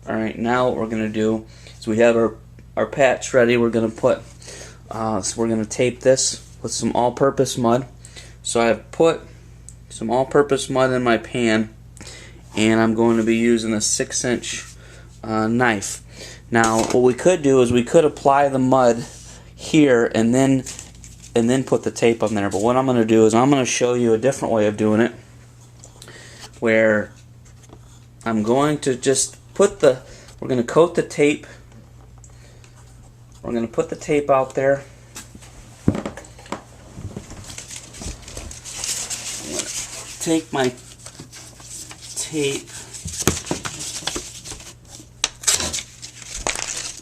Alright, now what we're going to do is we have our patch ready. We're going to put, so we're going to tape this with some all-purpose mud. So I've put some all-purpose mud in my pan, and I'm going to be using a 6-inch knife. Now what we could do is we could apply the mud here and then put the tape on there, but what I'm going to do is I'm going to show you a different way of doing it, where I'm going to just put we're going to coat the tape. We're going to put the tape out there. I'm going to take my tape.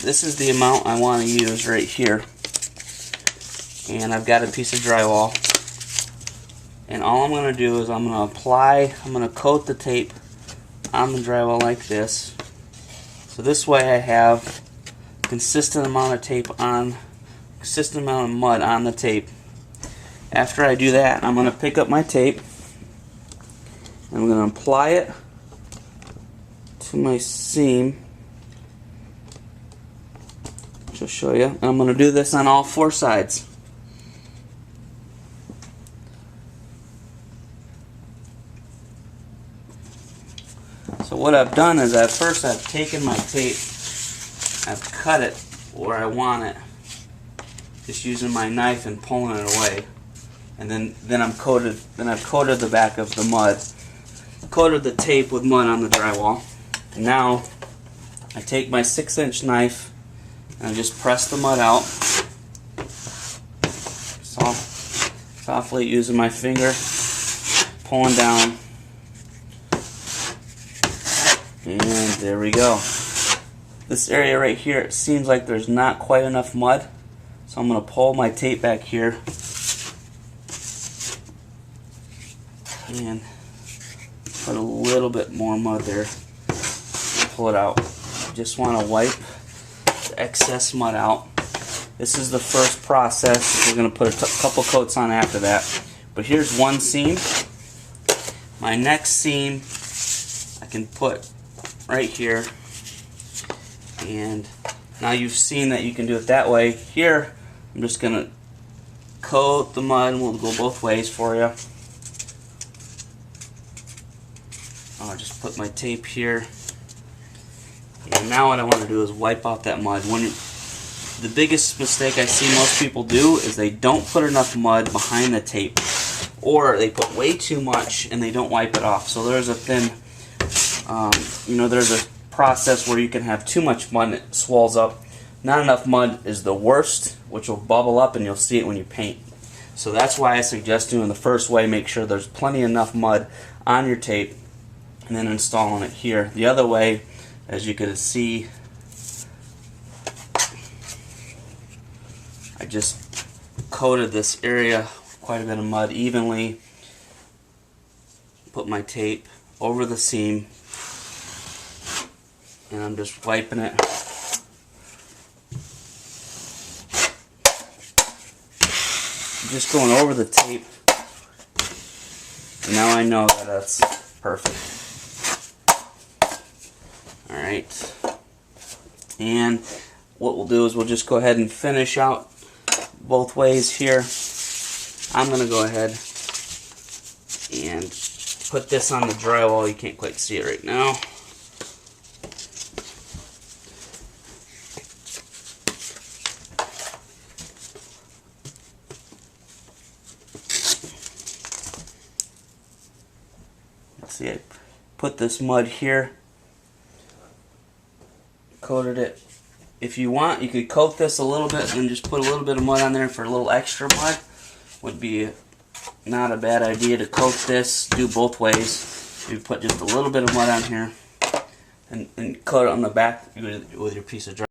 This is the amount I want to use right here. And I've got a piece of drywall. And all I'm going to do is I'm going to coat the tape on the drywall like this. So this way I have consistent amount of mud on the tape. After I do that, I'm going to pick up my tape and I'm going to apply it to my seam. I'll show you. And I'm going to do this on all 4 sides. So what I've done is I've taken my tape, I've cut it where I want it, just using my knife and pulling it away, and then I've coated the back of the mud, coated the tape with mud on the drywall. And now I take my 6-inch knife and I just press the mud out, softly using my finger, pulling down. And there we go. This area right here, it seems like there's not quite enough mud, so I'm going to pull my tape back here and put a little bit more mud there. Pull it out. Just want to wipe the excess mud out. This is the first process. We're going to put a couple coats on after that. But here's one seam. My next seam I can put right here, and now you've seen that you can do it that way. Here I'm just gonna coat the mud, and we'll go both ways for you. I'll just put my tape here, and now what I want to do is wipe out that mud. The biggest mistake I see most people do is they don't put enough mud behind the tape, or they put way too much and they don't wipe it off. So there's a thin there's a process where you can have too much mud and it swells up. Not enough mud is the worst, which will bubble up and you'll see it when you paint. So that's why I suggest doing the first way. Make sure there's plenty enough mud on your tape and then installing it here. The other way, as you can see, I just coated this area with quite a bit of mud evenly, put my tape over the seam, and I'm just wiping it. I'm just going over the tape. And now I know that that's perfect. Alright. And what we'll do is we'll just go ahead and finish out both ways here. I'm going to go ahead and put this on the drywall. You can't quite see it right now. See, I put this mud here, coated it. If you want, you could coat this a little bit and just put a little bit of mud on there for a little extra mud. Would be not a bad idea to coat this. Do both ways. You put just a little bit of mud on here and coat it on the back with your piece of drywall.